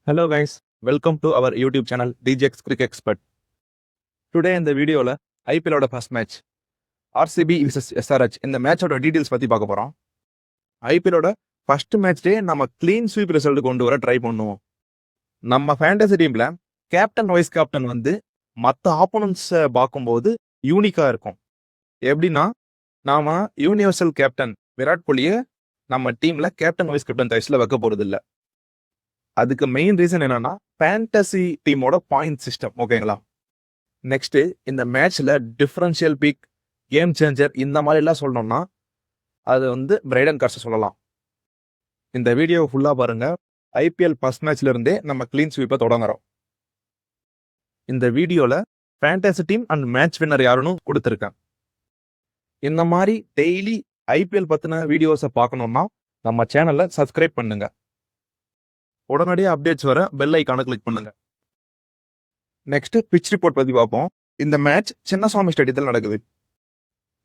Hello guys, welcome to our YouTube channel DJX Cricket Expert. Today in the video IPL first match RCB vs SRH இந்த மேட்சோட details பத்தி பார்க்க போறோம். IPL first match டே நம்ம clean sweep result கொண்டு வர try பண்ணுவோம். நம்ம ஃபேண்டசி டீம்ல கேப்டன் வைஸ் கேப்டன் வந்து மற்ற ஆப்போனன்ட்ஸை பார்க்கும்போது யூனிக்கா இருக்கும். எப்படின்னா நாம யூனிவர்சல் கேப்டன் விராட் கோலியை நம்ம டீம்ல கேப்டன் வைஸ் கேப்டன் டைஸ்ல வைக்க போறது இல்லை. அதுக்கு மெயின் ரீசன் என்னன்னா ஃபேண்டசி டீமோட பாயிண்ட் சிஸ்டம். ஓகேங்களா? நெக்ஸ்ட் இந்த மேட்ச்ல டிஃபரன்ஷியல் பீக், கேம் சேஞ்சர் இந்த மாதிரி எல்லாம் சொல்லணும்னா அது வந்து பிரைடன் கார்ஸை சொல்லலாம். இந்த வீடியோ ஃபுல்லா பாருங்க. ஐபிஎல் ஃபர்ஸ்ட் மேட்ச்ல இருந்தே நம்ம கிளீன் ஸ்வீப்பை தொடங்குறோம். இந்த வீடியோல fantasy team and match winner யாருன்னு கொடுத்துருக்கேன். இந்த மாதிரி டெய்லி ஐபிஎல் பத்தின வீடியோஸை பார்க்கணும்னா நம்ம சேனலை சப்ஸ்கிரைப் பண்ணுங்க. உடனடியாக அப்டேட்ஸ் வர பெல் ஐக்கானை கிளிக் பண்ணுங்க. நெக்ஸ்ட் பிச் ரிப்போர்ட் பத்தி பார்ப்போம். இந்த மேட்ச் சின்னசாமி ஸ்டேடியத்தில் நடக்குது.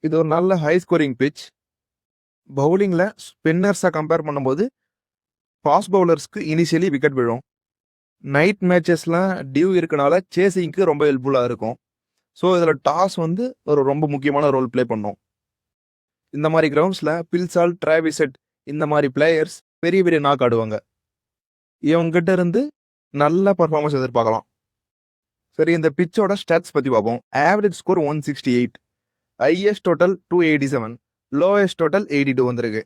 இது ஒரு நல்ல ஹை ஸ்கோரிங் பிச். பவுலிங்ல ஸ்பின்னர்ஸை கம்பேர் பண்ணும்போது ஃபாஸ்ட் பவுலர்ஸ்க்கு இனிஷியலி விக்கெட் விழும். நைட் மேட்சஸ்ல டியூ இருக்கனால சேசிங்க்கு ரொம்ப ஹெல்ப்ஃபுல்லா இருக்கும். ஸோ இதில் டாஸ் வந்து ஒரு ரொம்ப முக்கியமான ரோல் பிளே பண்ணும். இந்த மாதிரி கிரவுண்ட்ஸ்ல பில்சால், டிராவிசெட் இந்த மாதிரி பிளேயர்ஸ் பெரிய பெரிய நாக் ஆடுவாங்க. இவங்ககிட்ட இருந்து நல்ல பர்ஃபார்மன்ஸ் எதிர்பார்க்கலாம். சரி, இந்த பிச்சோட ஸ்டாட்ஸ் பத்தி பார்ப்போம். Average score 168, highest total 287, lowest total 82 வந்திருக்கு.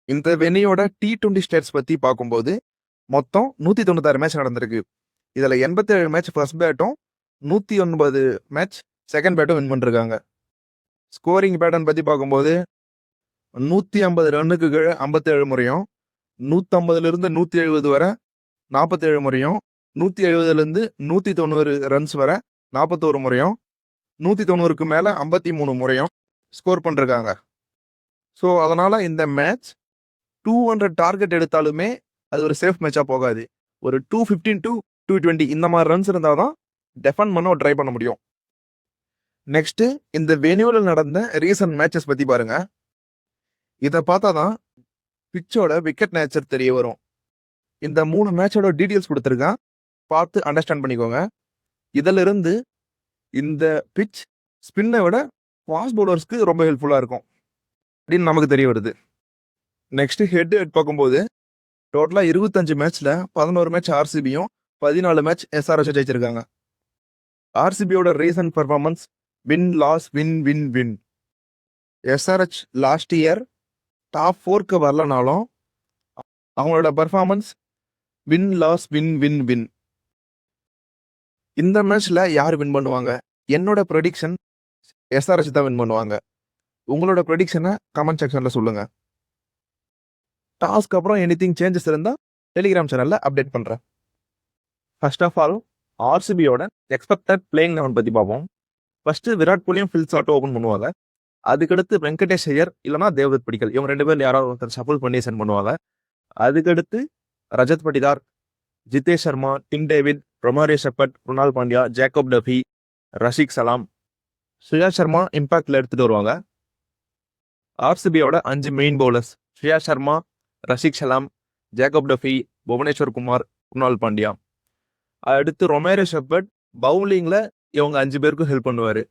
இந்த வெனியோட T20 ஸ்டாட்ஸ் பத்தி பார்க்கும்போது மொத்தம் 196 மேட்ச் நடந்திருக்கு. இதுல 87 மேட்ச் ஃபர்ஸ்ட் பேட்டும் 109 மேட்ச் செகண்ட் பேட்டும் வின் பண்ணிருக்காங்க. ஸ்கோரிங் பேட்டர்ன் பத்தி பார்க்கும்போது 150 ரன்னுக்கு கீழே 57 முறையும், 150 170 வரை 47 முறையும், 170 190 ரன்ஸ் வரை 41 முறையும், 190க்கு மேல 53 முறையும் ஸ்கோர் பண்ணிருக்காங்க. ஸோ அதனால இந்த மேட்ச் 200 டார்கெட் எடுத்தாலுமே அது ஒரு சேஃப் மேட்சா போகாது. ஒரு 215 to 220 இந்த மாதிரி ரன்ஸ் இருந்தால் தான் டெஃபெண்ட் பண்ண ட்ரை பண்ண முடியும். நெக்ஸ்ட் இந்த வெனியூல நடந்த ரீசன்ட் மேட்சஸ் பத்தி பாருங்க. இதை பார்த்தா தான் பிச்சோட விக்கெட் நேச்சர் தெரிய வரும். இந்த 3 மேட்சோட டீடைல்ஸ் கொடுத்துருக்கேன், பார்த்து அண்டர்ஸ்டாண்ட் பண்ணிக்கோங்க. இதுல இருந்து இந்த பிச் ஸ்பின்னை விட ஃபாஸ்ட் பவுலர்ஸ்க்கு ரொம்ப ஹெல்ப்ஃபுல்லா இருக்கும் அப்படின்னு நமக்கு தெரிய வருது. நெக்ஸ்ட் ஹெட் பார்க்கும்போது டோட்டலா 25 மேட்ச்ல 11 மேட்ச் ஆர்சிபியும் 14 மேட்ச் எஸ்ஆர்எச் ஜெயிச்சிருக்காங்க. ஆர்சிபியோட recent performance win loss win win win. SRH last year top 4க்கு வரலனாலும் அவங்களோட performance win loss win win win. இந்த மேட்ச்ல யார் வின் பண்ணுவாங்க? என்னோட ப்ரெடிக்ஷன் எஸ்ஆர்எச் தான் வின் பண்ணுவாங்க. உங்களோட ப்ரெடிக்ஷனை கமெண்ட் செக்ஷன்ல சொல்லுங்க. டாஸ்க்கு அப்புறம் எனிதிங் சேஞ்சஸ் இருந்தால் டெலிகிராம் சேனல்ல அப்டேட் பண்றேன். ஃபர்ஸ்ட் ஆஃப் ஆல் ஆர்சிபியோட எக்ஸ்பெக்டட் பிளேயிங் 11 பத்தி பார்ப்போம். ஃபர்ஸ்ட் விராட் கோலியும் ஃபில் சாட்டும் ஓபன் பண்ணுவாங்க. அதுக்கடுத்து வெங்கடேஷ் ஐயர் இல்லைனா தேவதத் படிக்கல், இவங்க 2 பேர் யாராவது ஒருத்தர் ஷஃபிள் பண்ணி சென்ட் பண்ணுவாங்க. அதுக்கடுத்து Rajat Patidar, Jitesh Sharma, Tim David, Romario Shepherd, Krunal Pandya, Jacob Duffy, Rasikh Salam, Shreya Sharma இம்பாக்ட்ல எடுத்துட்டு வருவாங்க. ஆர்சிபியோட 5 main bowlers Shreya Sharma, Rasikh Salam, Jacob Duffy, Bhuvneshwar Kumar, Krunal Pandya. அடுத்து ரொமாரியோ ஷெப்பர்ட் பவுலிங்ல இவங்க 5 பேருக்கும் ஹெல்ப் பண்ணுவாரு.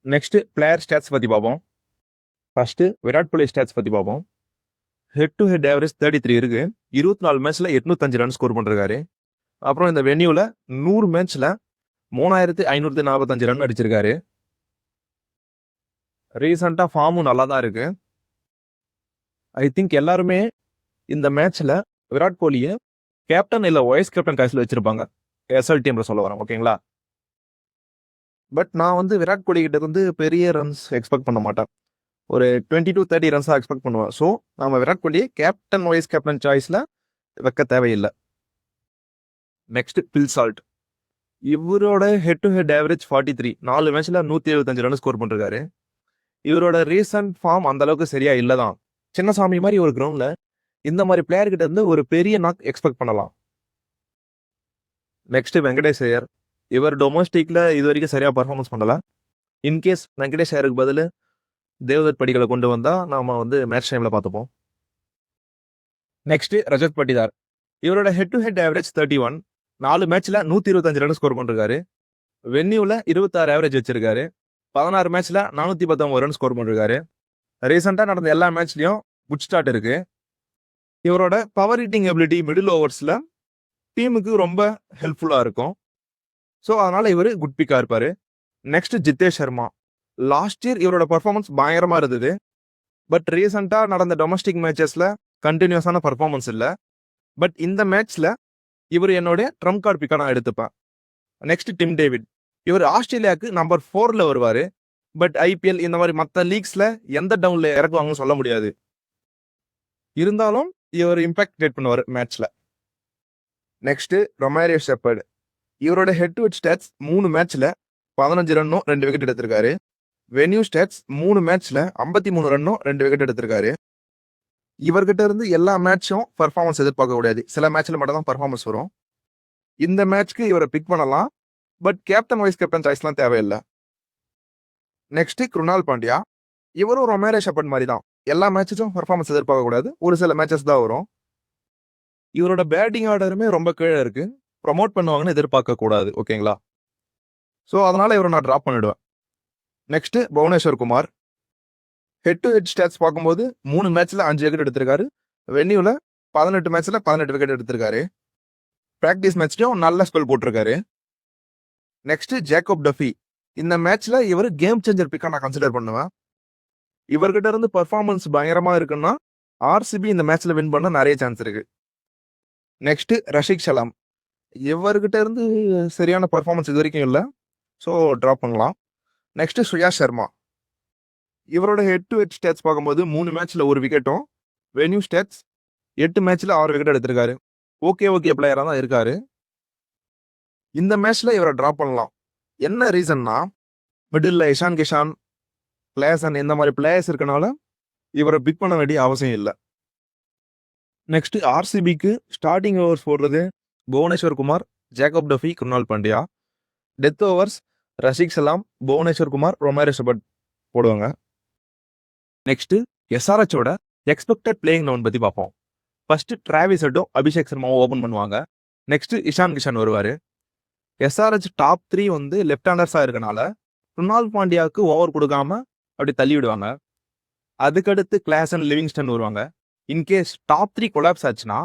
நெக்ஸ்ட் பிளேயர் ஸ்டாட்ஸ் பத்தி பார்ப்போம். ஃபர்ஸ்ட் விராட் கோலி ஸ்டாட்ஸ் பத்தி பார்ப்போம். ஹெட் டு ஹெட் ஆவரேஜ் 33 இருக்கு. 24 மேட்ச்ல 805 ரன் ஸ்கோர் பண்ணிருக்காரு. அப்புறம் இந்த வென்யூல 100 மேட்ச்ல 3545 ரன் அடிச்சிருக்காரு. ரீசெண்டா ஃபார்மும் நல்லா தான் இருக்கு. ஐ திங்க் எல்லாருமே இந்த மேட்ச்ல விராட் கோலியை கேப்டன் இல்ல வைஸ் கேப்டன் கைஸ்ல வச்சிருப்பாங்க. எஸ்எல் டீம்ல சொல்ல வரேன். ஓகேங்களா? பட் நான் வந்து விராட் கோலி கிட்ட இருந்து பெரிய ரன்ஸ் எக்ஸ்பெக்ட் பண்ண மாட்டேன். ஒரு 20 to 30 ரன்ஸாக எக்ஸ்பெக்ட் பண்ணுவேன். ஸோ நம்ம விராட் கோலியை கேப்டன் வைஸ் கேப்டன் சாய்ஸ்ல வைக்க தேவையில்லை. Next bill salt. இவரோட ஹெட் டு ஹெட் ஆவரேஜ் 43, 4 மேட்ச்ல 175 ரன் ஸ்கோர் பண்ணிருக்காரு. இவரோட ரீசன்ட் ஃபார்ம் அந்த அளவுக்கு சரியா இல்லதான். சின்னசாமி மாதிரி ஒரு கிரவுண்ட்ல இந்த மாதிரி பிளேயர் கிட்ட இருந்து ஒரு பெரிய நாக் எக்ஸ்பெக்ட் பண்ணலாம். நெக்ஸ்ட் வெங்கடேஷ் ஐயர். இவர் டொமஸ்டிக்ல இது வரைக்கும் சரியா பர்ஃபார்மன்ஸ் பண்ணல. இன்கேஸ் வெங்கடேஷ் ஐயருக்கு பதில் தேவதத் படிகளை கொண்டு வந்தா நாம வந்து மேட்ச் டைம்ல பார்த்துப்போம். நெக்ஸ்ட் ரஜத் பட்டிதார். இவரோட ஹெட் டு ஹெட் ஆவரேஜ் 31. 4 மேட்ச்ல 125 ரன் ஸ்கோர் பண்ணிருக்காரு. வென்யூல 26 ஆவரேஜ் வச்சிருக்காரு. 16 மேட்ச்ல 419 ரன் ஸ்கோர் பண்ணிருக்காரு. ரீசெண்டா நடந்த எல்லா மேட்ச்லயும் குட் ஸ்டார்ட் இருக்கு. இவரோட பவர் ஹிட்டிங் எபிலிட்டி மிடில் ஓவர்ஸ்ல டீமுக்கு ரொம்ப ஹெல்ப்ஃபுல்லா இருக்கும். ஸோ அதனால இவர் குட் பிக்கா இருப்பாரு. Next Jitesh Sharma. Last year இவரோட பர்ஃபார்மன்ஸ் பயங்கரமா இருந்தது. பட் ரீசெண்டா நடந்த டொமஸ்டிக் மேட்சஸ்ல கண்டினியூஸான பர்ஃபார்மன்ஸ் இல்லை. பட் இந்த மேட்ச்ல இவர் என்னோட ட்ரம்ப் கார்டு பிக்கா நான் எடுத்துப்பேன். Next Tim David. இவர் ஆஸ்திரேலியாவுக்கு நம்பர் 4ல வருவாரு. பட் ஐபிஎல் இந்த மாதிரி மற்ற லீக்ஸ்ல எந்த டவுன்ல இறக்குவாங்கன்னு சொல்ல முடியாது. இருந்தாலும் இவர் இம்பாக்ட் கிரியேட் பண்ணுவார் மேட்ச்ல. Next Romario shepherd. இவரோட ஹெட் டு ஹெட் ஸ்டாட்ஸ் 3 மேட்ச்ல 15 ரன்னும் 2 விக்கெட் எடுத்திருக்காரு. வென்யூ ஸ்டாட்ஸ் 3 மேட்ச்ல 53 ரன்னும் 2 விக்கெட் எடுத்திருக்காரு. இவர்கிட்ட இருந்து எல்லா மேட்சும் பர்ஃபார்மன்ஸ் எதிர்பார்க்க கூடாது. சில மேட்ச்ல மட்டும் தான் பர்ஃபார்மன்ஸ் வரும். இந்த மேட்ச்க்கு இவரை பிக் பண்ணலாம். பட் கேப்டன் வைஸ் கேப்டன் சாய்ஸ்லாம் தேவையில்லை. நெக்ஸ்ட் குருணால் பாண்டியா. இவரும் ரொமாரியோ ஷெப்பர்ட் மாதிரி தான். எல்லா மேட்சும் பர்ஃபார்மன்ஸ் எதிர்பார்க்க கூடாது. ஒரு சில மேட்சஸ் தான் வரும். இவரோட பேட்டிங் ஆர்டருமே ரொம்ப கீழே இருக்கு. ப்ரமோட் பண்ணுவாங்கன்னு எதிர்பார்க்க கூடாது. ஓகேங்களா? ஸோ அதனால இவரை நான் ட்ராப் பண்ணிடுவேன். Next Bhuvneshwar Kumar. Head to head stats பார்க்கும்போது 3 மேட்ச்ல 5 விக்கெட் எடுத்திருக்காரு. வென்யூல 18 மேட்ச்ல 18 விக்கெட் எடுத்திருக்காரு. பிராக்டிஸ் மேட்ச்லயும் நல்ல ஸ்பெல் போட்டிருக்காரு. Next Jacob Duffy. இந்த மேட்ச்ல இவர் கேம் சேஞ்சர் பிக்கா நான் கன்சிடர் பண்ணுவேன். இவர்கிட்ட இருந்து பர்ஃபார்மன்ஸ் பயங்கரமா இருக்குன்னா ஆர்சிபி இந்த மேட்ச்ல வின் பண்ண நிறைய சான்ஸ் இருக்கு. நெக்ஸ்ட் ரஷிக் ஷலாம். இவர்கிட்ட இருந்து சரியான பர்ஃபார்மன்ஸ் இது வரைக்கும் இல்லை. ஸோ ட்ராப் பண்ணலாம். நெக்ஸ்ட் ஸ்ரேயா சர்மா. இவரோட ஹெட் டு ஹெட் ஸ்டாட்ஸ் பார்க்கும்போது 3 மேட்ச்ல 1 விக்கெட்டும், வென்யூ ஸ்டாட்ஸ் 8 மேட்ச்ல 6 விக்கெட் எடுத்திருக்காரு. ஓகே பிளேயரா தான் இருக்காரு. இந்த மேட்ச்ல இவரை ட்ராப் பண்ணலாம். என்ன ரீசன்னா மிடில் இஷான் கிஷான், கிளாசன் இந்த மாதிரி பிளேயர்ஸ் இருக்கனால இவரை பிக் பண்ண வேண்டிய அவசியம் இல்லை. நெக்ஸ்ட் ஆர்சிபிக்கு ஸ்டார்டிங் ஓவர்ஸ் போடுறது Bhuvneshwar Kumar, Jacob Duffy, Krunal Pandya. Death overs Rasikh Salam, Bhuvneshwar Kumar, Romario Shepherd போடுவாங்க. நெக்ஸ்ட் எஸ்ஆர்ஹெச்சோட எக்ஸ்பெக்டட் பிளேயிங் 11 பத்தி பார்ப்போம். ஃபர்ஸ்ட் டிராவிஸ் ஹெட்டும் அபிஷேக் சர்மாவும் ஓபன் பண்ணுவாங்க. நெக்ஸ்ட் இஷான் கிஷான் வருவாரு. எஸ்ஆர்ஹெச் டாப் 3 வந்து லெஃப்ட் ஹேண்டர்ஸா இருக்கனால குருணால் பாண்டியாவுக்கு ஓவர் கொடுக்காம அப்படி தள்ளி விடுவாங்க. அதுக்கடுத்து கிளாசன், லிவிங்ஸ்டன் வருவாங்க. இன்கேஸ் டாப் 3 கொலாப்ஸ் ஆச்சுன்னா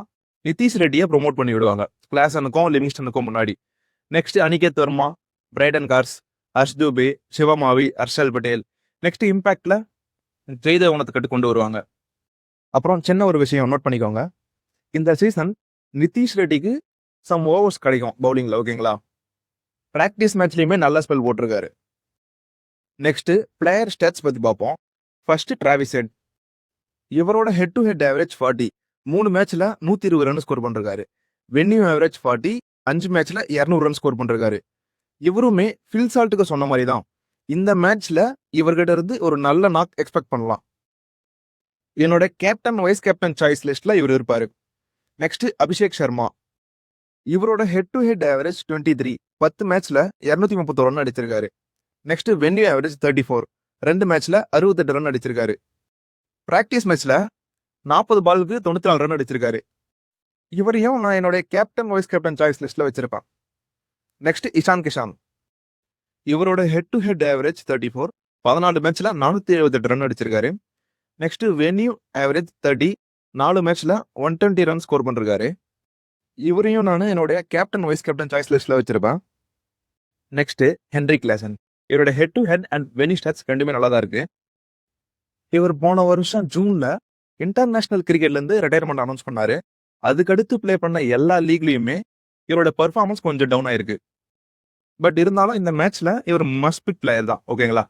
நிதிஷ் ரெட்டியை ப்ரொமோட் பண்ணி விடுவாங்க கிளாசனுக்கும் லிவிங்ஸ்டனுக்கும் முன்னாடி. Next Aniket Varma, Brydon Carse, Harsh Dubey, Shivam Mavi, Harshal Patel. Next இம்பாக்ட்ல ஜெய்தேவனத்துக்கிட்ட கொண்டு வருவாங்க. அப்புறம் சின்ன ஒரு விஷயம் நோட் பண்ணிக்கோங்க. இந்த சீசன் நிதிஷ் ரெட்டிக்கு சம் ஓவர்ஸ் கிடைக்கும் பவுலிங்ல. ஓகேங்களா? பிராக்டிஸ் மேட்ச்லயுமே நல்ல ஸ்பெல் போட்டிருக்காரு. நெக்ஸ்ட் பிளேயர் ஸ்டாட்ஸ் பத்தி பார்ப்போம். First Travis head. இவரோட ஹெட் டு ஹெட் ஆவரேஜ் 40. 3 மேட்ச்ல 120 ரன் ஸ்கோர் பண்ணிருக்காரு. Venue average 40. 5 மேட்ச்ல 200 ரன் ஸ்கோர் பண்ணிருக்காரு. இவருமே ஃபில் சால்ட்டுக்கு சொன்ன மாதிரி தான். இந்த மேட்ச்ல இவர்கிட்ட இருந்து ஒரு நல்ல நாக் எக்ஸ்பெக்ட் பண்ணலாம். என்னோட கேப்டன் வைஸ் கேப்டன் சாய்ஸ் லிஸ்ட்ல இவர் இருப்பாரு. நெக்ஸ்ட் அபிஷேக் சர்மா. இவரோட ஹெட் டு ஹெட் ஆவரேஜ் 23. 10 மேட்ச்ல 231 ரன் அடிச்சிருக்காரு. Next venue average 34. 2 மேட்ச்ல 68 ரன் அடிச்சிருக்காரு. பிராக்டிஸ் மேட்ச்ல 40 பாலுக்கு 94 ரன் அடிச்சிருக்காரு. இவரையும் நான் என்னோட கேப்டன் வைஸ் கேப்டன் சாய்ஸ் லிஸ்ட்ல வச்சிருப்பேன். நெக்ஸ்ட் இஷான் கிஷான். இவரோட ஹெட் டு ஹெட் ஆவரேஜ் 34. 14 மேட்ச்ல 478 ரன் அடிச்சிருக்காரு. Next venue average 30. 4 மேட்ச்ல 120 ரன் ஸ்கோர் பண்ணிருக்காரு. இவரையும் நான் என்னோட கேப்டன் வைஸ் கேப்டன் சாய்ஸ் லிஸ்ட்ல வச்சிருப்பேன். Next Henry Klaasen. இவரோட head to head and venue stats ரெண்டுமே நல்லா தான் இருக்கு. இவர் போன வருஷம் ஜூன்ல இன்டர்நேஷனல் கிரிக்கெட்ல இருந்து ரிட்டையர்மெண்ட் அனௌன்ஸ் பண்ணாரு. அதுக்கடுத்து பிளே பண்ண எல்லா லீக்லயுமே இவரோட பெர்ஃபார்மன்ஸ் கொஞ்சம் டவுன் ஆயிருக்கு. பட் இருந்தாலும் இந்த மேட்ச்ல இவர் மஸ்ட் பிக் பிளேயர் தான். ஓகேங்களா?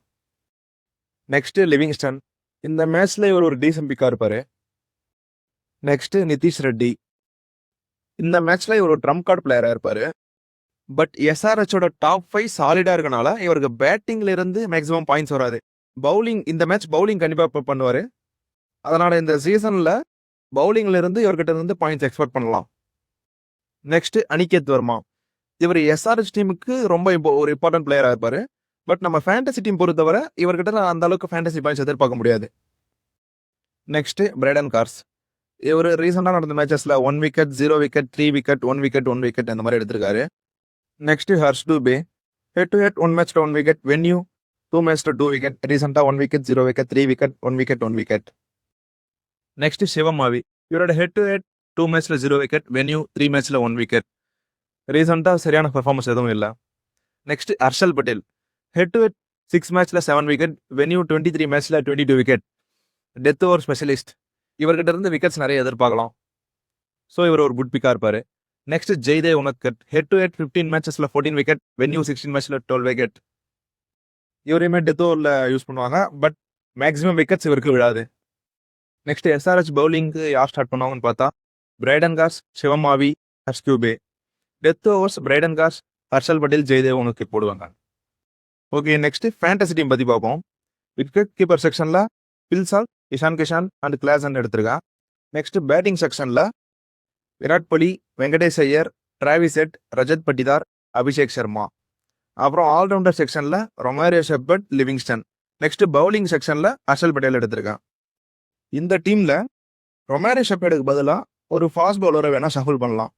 Next Livingstone. இந்த மேட்ச்ல இவர் ஒரு டீசன்ட் பிக்கா இருப்பாரு. நெக்ஸ்ட் நிதிஷ் ரெட்டி. இந்த மேட்ச்ல இவர் ஒரு ட்ரம்ப் கார்டு பிளேயரா இருப்பாரு. பட் எஸ்ஆர்ஹெச்சோட டாப் 5 சாலிடா இருக்கனால இவருக்கு பேட்டிங்ல இருந்து மேக்ஸிமம் பாயிண்ட்ஸ் வராது. பவுலிங் இந்த மேட்ச் பவுலிங் கண்டிப்பா பண்ணுவாரு. அதனால இந்த சீசன்ல பவுலிங்ல இருந்து இவர்கிட்ட இருந்து பாயிண்ட்ஸ் எக்ஸ்பெக்ட் பண்ணலாம். நெக்ஸ்ட் அனிகேத் வர்மா. இவர் எஸ்ஆர்ஹெச் டீமுக்கு ரொம்ப ஒரு இம்பார்ட்டன்ட் பிளேயரா இருப்பாரு. பட் நம்ம ஃபேண்டசி டீம் பொறுத்தவரை இவர்கிட்ட அந்த அளவுக்கு ஃபேண்டசி பாயிண்ட்ஸ் எதிர்பார்க்க முடியாது. Next Brydon Carse. இவர் ரீசெண்டாக நடந்த மேட்சஸில் 1 wicket 0 wicket 3 wicket 1 wicket 1 wicket அந்த மாதிரி எடுத்திருக்காரு. Next Harsh Dubey head to head 1 மேட்ச்ல 1 விக்கெட் வென்யூ 2 மேட்ச்ல 2 விக்கெட் ரீசெண்டாக 1 wicket 0 wicket 3 wicket 1 wicket 1 wicket. Next Shivam Mavi இவரோட ஹெட் டு ஹெட் 2 மேட்ச்ல 0 விக்கெட் வென்யூ 3 மேட்ச்ல 1 விக்கெட் ரீசெண்டாக சரியான பெர்ஃபார்மன்ஸ் எதுவும் இல்லை. Next Harshal Patel head to head 6 மேட்ச்ல 7 விக்கெட் வென்யூ 23 மேட்ச்ல 22 விக்கெட் டெத் ஓவர் ஸ்பெஷலிஸ்ட். இவர்கிட்ட இருந்து விக்கெட்ஸ் நிறைய எதிர்பார்க்கலாம். ஸோ இவர் ஒரு குட் பிக்காக இருப்பார். Next Jaydev Unadkat head to head 15 மேட்சஸில் 14 விக்கெட் வென்யூ 16 மேட்ச்ல 12 விக்கெட். இவரையுமே டெத் ஓவரில் யூஸ் பண்ணுவாங்க, பட் மேக்ஸிமம் விக்கெட்ஸ் இவருக்கு விழாது. நெக்ஸ்ட் எஸ்ஆர்ஹெச் பவுலிங்க்கு யார் ஸ்டார்ட் பண்ணுவாங்கன்னு பார்த்தா Brydon Carse Shivam Mavi Harsh Dubey. Death overs Brydon Carse Harshal Patel Jaydev Unadkat போடுவாங்க. ஓகே, நெக்ஸ்ட் ஃபேண்டசி டீம் பற்றி பார்ப்போம். விக்கெட் கீப்பர் செக்ஷனில் Phil Salt Ishan Kishan and Klaasen எடுத்திருக்கான். நெக்ஸ்ட் பேட்டிங் செக்ஷனில் விராட் கோலி வெங்கடேஷ் ஐயர் டிராவிஸ் ஹெட் ரஜத் பட்டிதார் அபிஷேக் சர்மா. அப்புறம் ஆல்ரவுண்டர் செக்ஷனில் Romario Shepherd Livingstone. Next bowling செக்ஷனில் ஹர்ஷல் பட்டேல் எடுத்திருக்கான். இந்த டீமில் ரொமாரியோ ஷெப்பர்டுக்கு பதிலாக ஒரு ஃபாஸ்ட் பவுலரை வேணால் ஷஃபிள் பண்ணலாம்.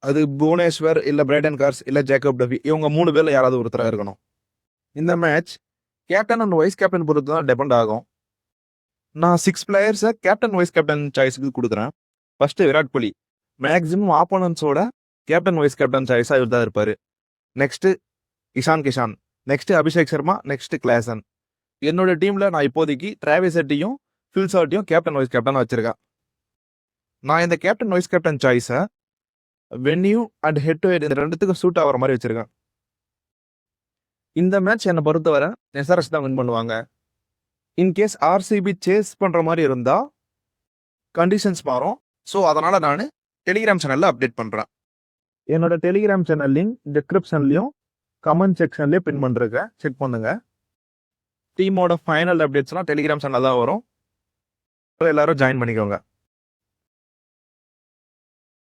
அது புவனேஸ்வர் இல்லை பிரைடன் கார்ஸ் இல்லை ஜேக்கப் டவி, இவங்க 3 பேரில் யாராவது ஒருத்தராக இருக்கணும். இந்த match captain and vice captain பொறுத்து தான் டிபெண்ட் ஆகும். நான் 6 பிளேயர்ஸை கேப்டன் வைஸ் கேப்டன் சாய்ஸுக்கு கொடுக்குறேன். ஃபர்ஸ்ட் விராட் கோலி மேக்ஸிமம் ஆப்போனன்ஸோட கேப்டன் வைஸ் கேப்டன் சாய்ஸாக இவர் தான் இருப்பார். நெக்ஸ்ட் Ishan Kishan, next Abhishek Sharma, next Klaasen. என்னோட டீமில் நான் இப்போதைக்கு டிராவிஸ் ஹெட்டையும் ஃபில்சார்ட்டையும் கேப்டன் வைஸ் கேப்டன் வச்சிருக்கேன். நான் இந்த captain vice captain சாய்ஸை venue and head to head இந்த ரெண்டுத்துக்கும் சூட் ஆகிற மாதிரி வச்சிருக்கேன். இந்த மேட்ச் என்னை பொறுத்தவரை எஸ்ஆர்எச் தான் வின் பண்ணுவாங்க. இன்கேஸ் ஆர்சிபி சேஸ் பண்ணுற மாதிரி இருந்தால் கண்டிஷன்ஸ் மாறும். ஸோ அதனால் நான் டெலிகிராம் சேனலில் அப்டேட் பண்ணுறேன். என்னோட டெலிகிராம் சேனல் லிங்க் டிஸ்கிரிப்ஷன்லையும் கமெண்ட் செக்ஷன்லேயும் பின் பண்ணிருக்கேன், செக் பண்ணுங்க. டீமோட ஃபைனல் அப்டேட்ஸ்லாம் டெலிகிராம் சேனலில் தான் வரும். எல்லாரும் ஜாயின் பண்ணிக்கோங்க.